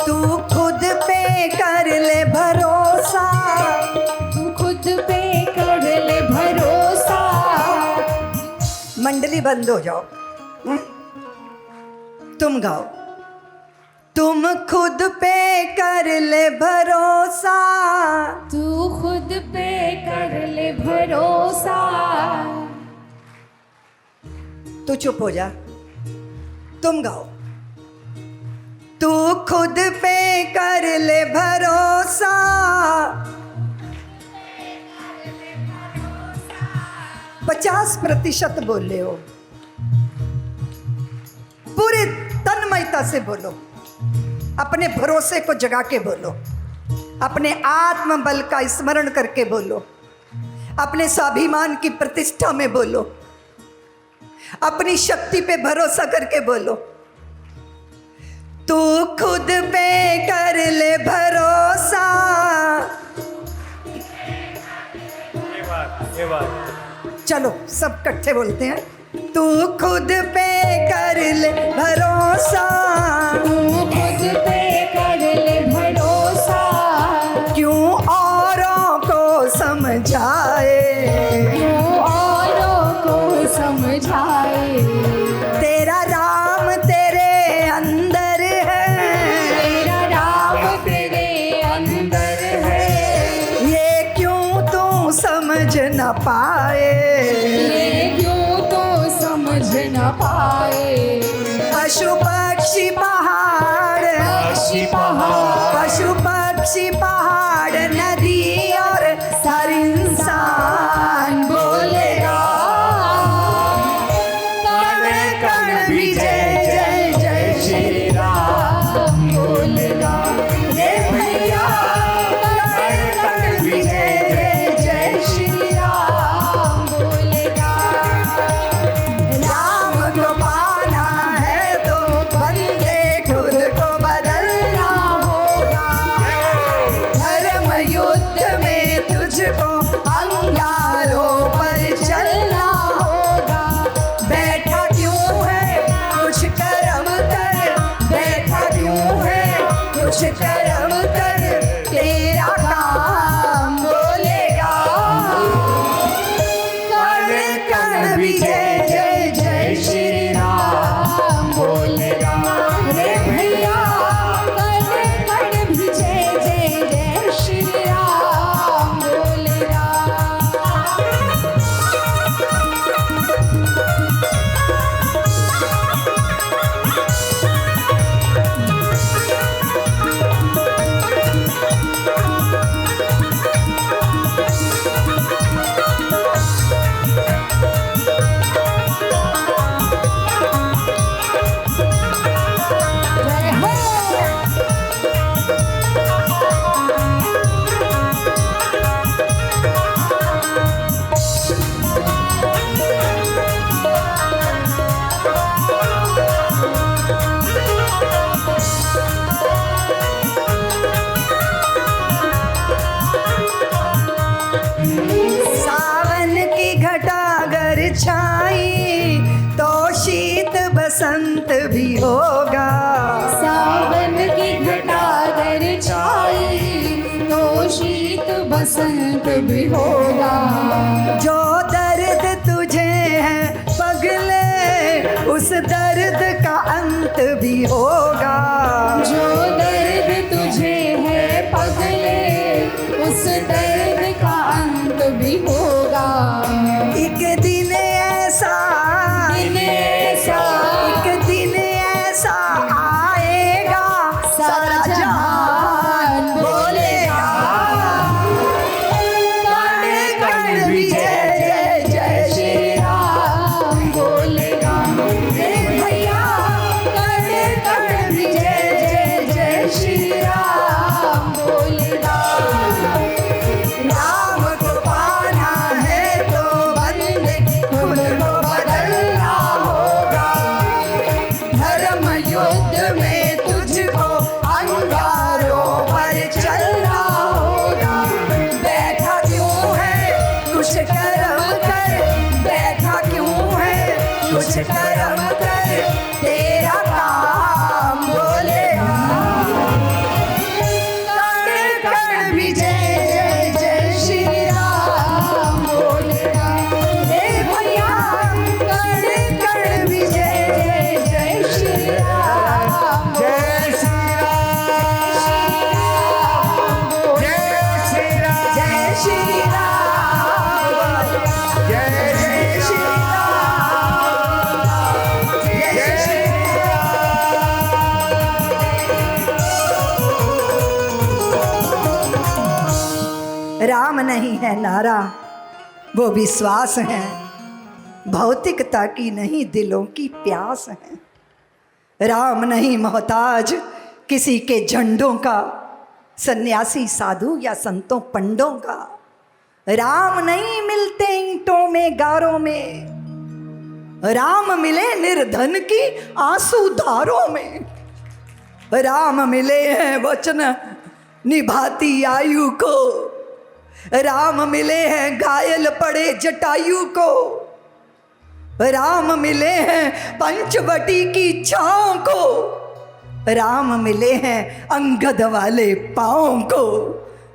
[SPEAKER 1] तू खुद पे कर ले भरोसा,
[SPEAKER 2] तू खुद पे कर ले भरोसा।
[SPEAKER 1] मंडली बंद हो जाओ, तुम गाओ। तुम खुद पे कर ले भरोसा,
[SPEAKER 2] तू खुद पे कर ले भरोसा।
[SPEAKER 1] तू चुप हो जा, तुम गाओ। तू खुद पे कर ले भरोसा, 50% बोले हो, पूरे तन्मयता से बोलो, अपने भरोसे को जगा के बोलो, अपने आत्मबल का स्मरण करके बोलो, अपने स्वाभिमान की प्रतिष्ठा में बोलो, अपनी शक्ति पे भरोसा करके बोलो। तू खुद पे कर ले भरोसा।
[SPEAKER 3] ये बात
[SPEAKER 1] चलो सब इकट्ठे बोलते हैं। तू खुद पे कर ले भरोसा,
[SPEAKER 2] तू खुद पे कर ले भरोसा,
[SPEAKER 1] क्यों औरों को समझाए,
[SPEAKER 2] क्यों औरों को समझाए।
[SPEAKER 1] तेरा राम तेरे अंदर है,
[SPEAKER 2] तेरा राम तेरे अंदर है,
[SPEAKER 1] ये क्यों तू समझ न पाए,
[SPEAKER 2] ये क्यों तो समझ न पाए।
[SPEAKER 1] पशु पक्षी पहाड़,
[SPEAKER 3] पक्षी पहाड़,
[SPEAKER 1] पशु पक्षी पहाड़, नदी और हर इंसान बोलेगा, कण कण भी जय जय जय श्री राम बोलेगा। रे भैया कण कण भी जय जय जय श्री राम बोलेगा। राम को पाना है तो बंदे खुद को बदलना होगा, धर्म युद्ध में तुझको अंगारों पर चलना होगा। बैठा क्यों है कुछ कर्म कर, बैठा क्यों है कुछ कर्म कर, तेरा काम बोलेगा, कण कण भी जय जय जय श्री राम बोलेगा।
[SPEAKER 2] रे भैया कण कण भी जय जय जय श्री राम बोलेगा। जय हो।
[SPEAKER 1] सावन की घटा अगर छाई तो शीत बसंत भी होगा,
[SPEAKER 2] सावन की घटा अगर छाई तो शीत बसंत भी होगा।
[SPEAKER 1] जो दर्द तुझे है पगले उस दर्द का अंत भी होगा,
[SPEAKER 2] जो दर्द तुझे है पगले उस दर्द का अंत भी होगा।
[SPEAKER 1] एक दिन ऐसा,
[SPEAKER 2] दिन ऐसा,
[SPEAKER 1] एक दिन ऐसा आएगा, सारा जहान बोलेगा, कण कण भी जय जय जय श्री राम बोलेगा। रे भैया कण कण भी जय जय जय श्री राम बोलेगा। राम को पाना है तो बंदे खुद को बदलना होगा, धर्म युद्ध में तुझको अंगारों पर चलना होगा। बैठा क्यों है कुछ कर्म कर, बैठा क्यों है कुछ कर्म कर, तेरा काम बोलेगा, कण कण भी जय जय जय श्री राम बोलेगा। रे भैया कण कण भी जय जय जय श्री राम,
[SPEAKER 3] जय श्री राम, जय श्री राम,
[SPEAKER 1] जय श्री राम,
[SPEAKER 3] जय
[SPEAKER 1] जय श्री राम, जय श्री राम। राम नहीं है नारा, वो विश्वास है। भौतिकता की नहीं, दिलों की प्यास है। राम नहीं मोहताज किसी के झंडों का, सन्यासी साधु या संतों पंडों का। राम नहीं मिलते ईंटों में गारों में, राम मिले निर्धन की आंसू धारों में। राम मिले हैं वचन निभाती आयु को, राम मिले हैं घायल पड़े जटायु को। राम मिले हैं पंचवटी की छाँव को, राम मिले हैं अंगद वाले पाँव को।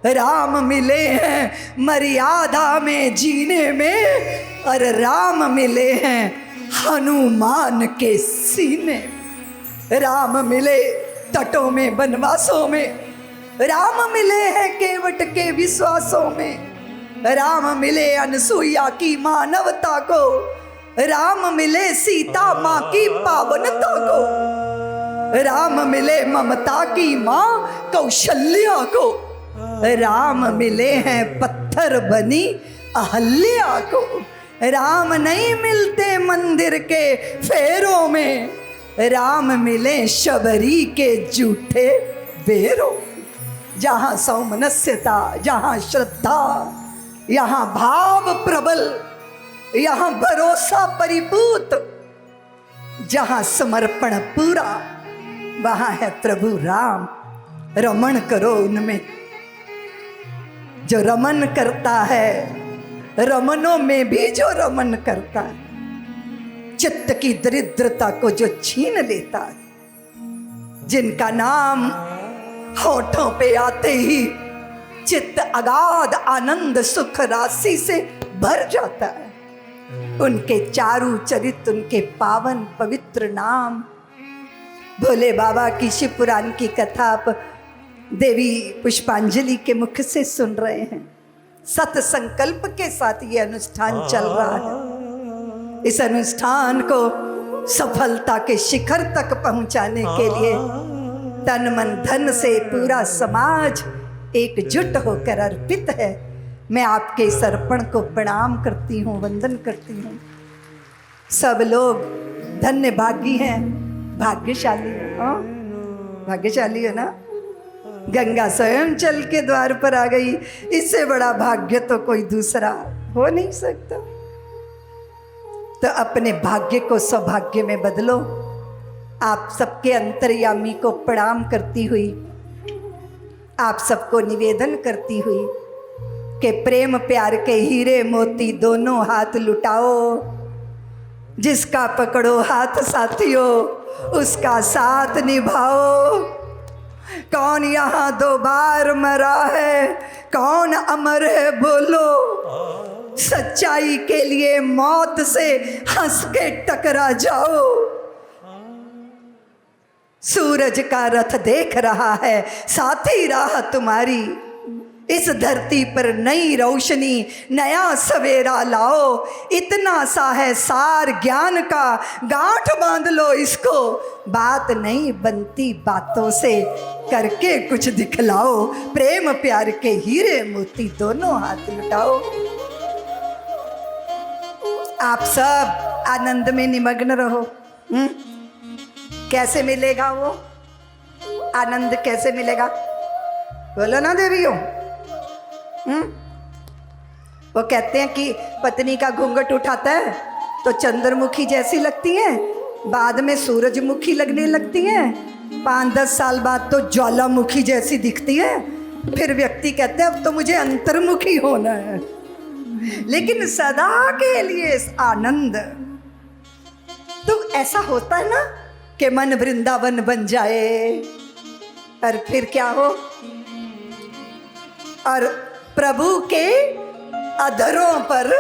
[SPEAKER 1] राम मिले हैं मर्यादा में जीने में, और राम मिले हैं हनुमान के सीने। राम मिले तटों में वनवासों में, राम मिले हैं केवट के विश्वासों में। राम मिले अनसुईया की मानवता को, राम मिले सीता माँ की पावनता को। राम मिले ममता की माँ कौशल्या को, राम मिले हैं पत्थर बनी अहल्या को। राम नहीं मिलते मंदिर के फेरों में, राम मिले शबरी के जूठे बेरों। जहाँ सौमनस्यता, जहाँ श्रद्धा, यहाँ भाव प्रबल, यहाँ भरोसा परिपूत, जहाँ समर्पण पूरा, वहाँ है प्रभु राम। रमण करो उनमें। जो रमन करता है, रमनों में भी जो रमन करता है, चित्त की दरिद्रता को जो छीन लेता है, जिनका नाम होठों पे आते ही चित्त अगाध आनंद सुख राशि से भर जाता है। उनके चारू चरित, उनके पावन पवित्र नाम। भोले बाबा की शिव पुराण की कथा आप देवी पुष्पांजलि के मुख से सुन रहे हैं। सत संकल्प के साथ ये अनुष्ठान चल रहा है। इस अनुष्ठान को सफलता के शिखर तक पहुंचाने के लिए तन मन धन से पूरा समाज एकजुट होकर अर्पित है। मैं आपके इस अर्पण को प्रणाम करती हूँ, वंदन करती हूँ। सब लोग धन्य भागी हैं, भाग्यशाली हैं। भाग्यशाली है ना। गंगा स्वयं चल के द्वार पर आ गई। इससे बड़ा भाग्य तो कोई दूसरा हो नहीं सकता। तो अपने भाग्य को सौभाग्य में बदलो। आप सबके अंतर्यामी को प्रणाम करती हुई, आप सबको निवेदन करती हुई कि प्रेम प्यार के हीरे मोती दोनों हाथ लुटाओ। जिसका पकड़ो हाथ साथियों, उसका साथ निभाओ। कौन यहाँ 2 बार मरा है, कौन अमर है बोलो। सच्चाई के लिए मौत से हंस के टकरा जाओ। सूरज का रथ देख रहा है साथी राह तुम्हारी। इस धरती पर नई रोशनी, नया सवेरा लाओ। इतना सा है सार ज्ञान का, गांठ बांध लो इसको। बात नहीं बनती बातों से, करके कुछ दिखलाओ। प्रेम प्यार के हीरे मोती दोनों हाथ लुटाओ। आप सब आनंद में निमग्न रहो। कैसे मिलेगा वो आनंद? कैसे मिलेगा बोलो ना देवियों। वो कहते हैं कि पत्नी का घूंघट उठाता है तो चंद्रमुखी जैसी लगती है, बाद में सूरजमुखी लगने लगती है, 5-10 साल बाद तो ज्वालामुखी जैसी दिखती है। फिर व्यक्ति कहते हैं अब तो मुझे अंतर्मुखी होना है। लेकिन सदा के लिए आनंद तो ऐसा होता है ना कि मन वृंदावन बन जाए। और फिर क्या हो, और प्रभु के अधरों पर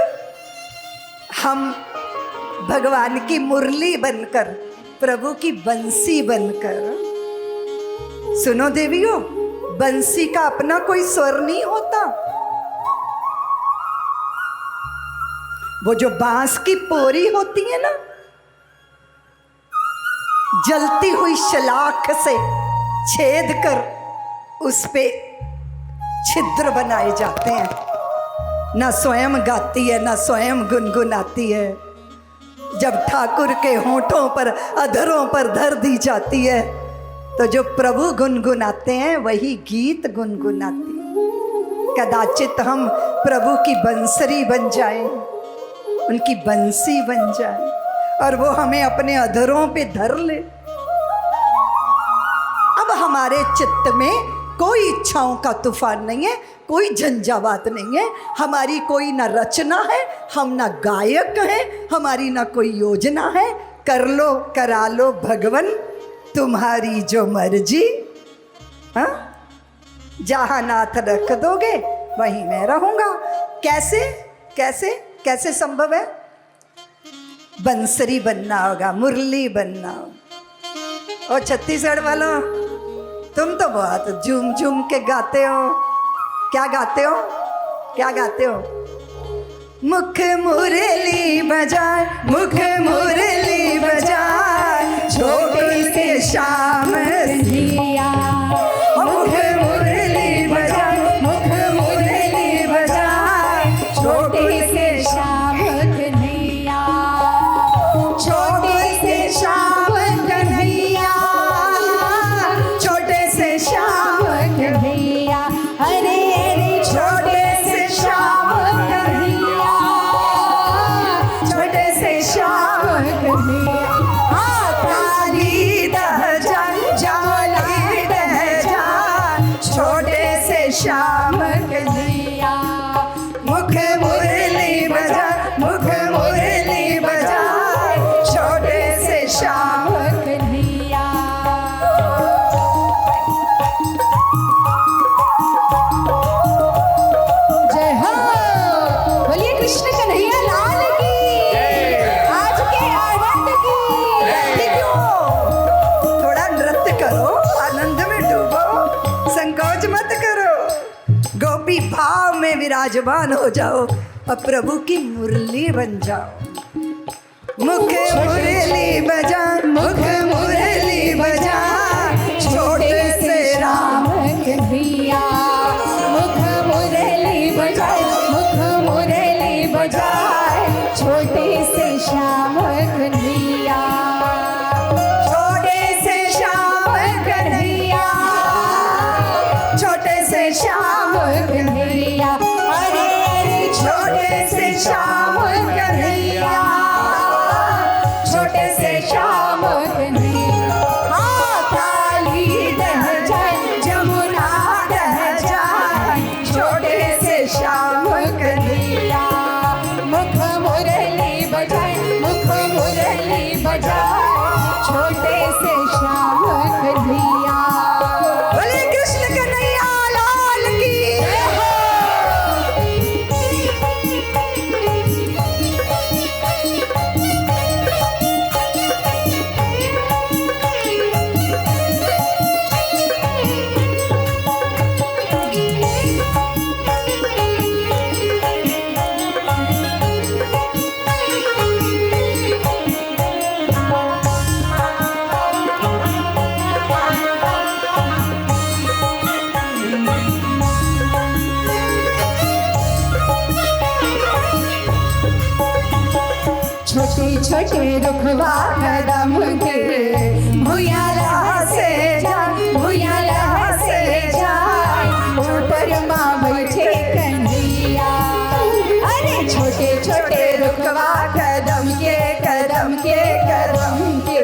[SPEAKER 1] हम भगवान की मुरली बनकर, प्रभु की बंसी बनकर। सुनो देवियों, बंसी का अपना कोई स्वर नहीं होता। वो जो बांस की पोरी होती है ना, जलती हुई शलाख से छेद कर उस पे छिद्र बनाए जाते हैं, ना स्वयं गाती है ना स्वयं गुनगुनाती है। जब ठाकुर के होठों पर अधरों पर धर दी जाती है तो जो प्रभु गुनगुनाते हैं वही गीत गुनगुनाती है। कदाचित हम प्रभु की बंसरी बन जाएं, उनकी बंसी बन जाए और वो हमें अपने अधरों पे धर ले। अब हमारे चित्त में कोई इच्छाओं का तूफान नहीं है, कोई झंझावात नहीं है, हमारी कोई ना रचना है, हम ना गायक हैं, हमारी ना कोई योजना है। कर लो करा लो भगवन तुम्हारी जो मर्जी। हाँ, जहाँ नाथ रख दोगे वहीं मैं रहूँगा। कैसे कैसे कैसे संभव है? बंसरी बनना होगा, मुरली बनना होगा। और छत्तीसगढ़ वालों, तुम तो बहुत झूम झूम के गाते हो। क्या गाते हो? क्या गाते हो? मुख मुरली बजाए, मुख मुरली बजाए, छोटे से श्याम
[SPEAKER 2] कन्हैया,
[SPEAKER 1] मुख मुरली बजाए, मुख मुरली बजाए, छोटे से
[SPEAKER 2] श्याम कन्हैया,
[SPEAKER 1] छोटे से श्याम कन्हैया, छोटे से श्याम
[SPEAKER 2] कन्हैया, अरे अरे
[SPEAKER 1] छोटे से श्याम कन्हैया, छोटे से श्याम
[SPEAKER 2] कन्हैया,
[SPEAKER 1] हाँ, काली दह जाए, जाली दह जाए, छोटे से श्याम
[SPEAKER 2] कन्हैया,
[SPEAKER 1] मुख मुरली बजाए, मुख मुरली बजाए, छोटे से श्याम।
[SPEAKER 2] कन्हैया, जय हो, बोलिए कृष्ण कन्हैया लाल की, आज के आनंद की।
[SPEAKER 1] बैठे क्यों? थोड़ा नृत्य करो, आनंद में डूबो, संकोच मत करो, गोपी भाव में विराजमान हो जाओ और प्रभु की मुरली बन जाओ। मुख मुरली बजा, मुख मुरली बजा, छोटे से राम।
[SPEAKER 2] कन्हैया, मुख मुरली बजाए, मुख मुरली बजाए, छोटे से श्याम कन्हैया,
[SPEAKER 1] छोटे से श्याम कन्हैया, छोटे से श्याम
[SPEAKER 2] कन्हैया, अरे अरे
[SPEAKER 1] छोटे से श्याम कन्हैया, छोटे से श्याम
[SPEAKER 2] कन्हैया,
[SPEAKER 1] हाँ, काली दह जाए, जमुना दह जाए, छोटे से श्याम कन्हैया,
[SPEAKER 2] मुख मुरली बजाए, मुख मुरली बजाए, छोटे से श्याम कन्हैया।
[SPEAKER 1] बोले कृष्ण कन्हैया लाल की।
[SPEAKER 2] छोटे छोटे रुखवा कदम के भूयाला से जाए, भूयाला से जाए, ऊपर माँ बैठे कन्हैया, अरे छोटे छोटे रुखवा कदम के कदम के कदम के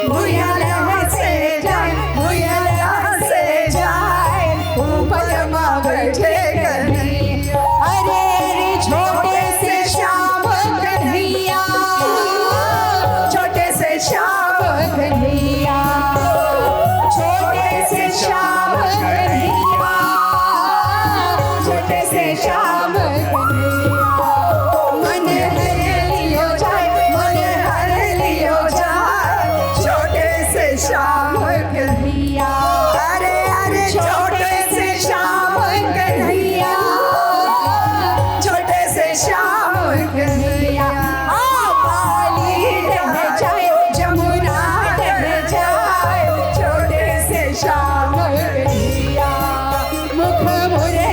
[SPEAKER 2] भूयाला से जाए, भूयाला से जाए, ऊपर माँ बैठे कन्हैया, अरे अरे छोटे से श्याम कन्हैया,
[SPEAKER 1] छोटे से श्याम
[SPEAKER 2] कन्हैया, छोटे से श्याम कन्हैया, छोटे से श्याम कन्हैया,
[SPEAKER 1] मन हर लियो जाए, मन हर लियो जाए, छोटे से श्याम
[SPEAKER 2] कन्हैया,
[SPEAKER 1] अरे अरे छोटे से श्याम कन्हैया, छोटे से श्याम
[SPEAKER 2] कन्हैया, आ काली रह जाए, जमुना रह जाए,
[SPEAKER 1] छोटे से श्याम
[SPEAKER 2] कन्हैया, मुख मुरे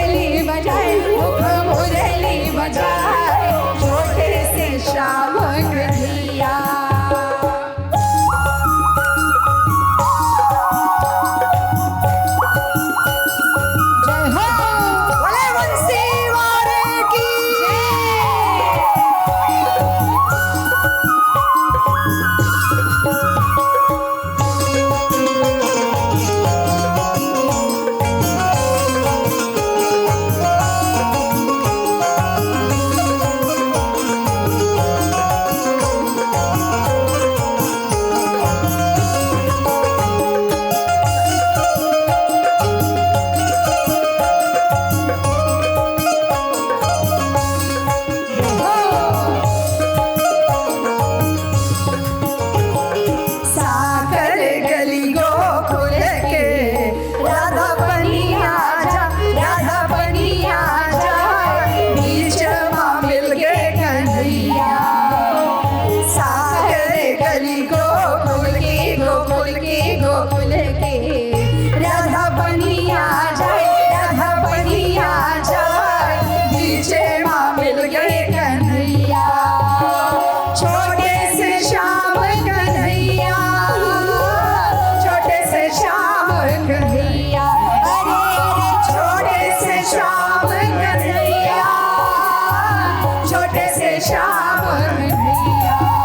[SPEAKER 2] श्याम कन्हैया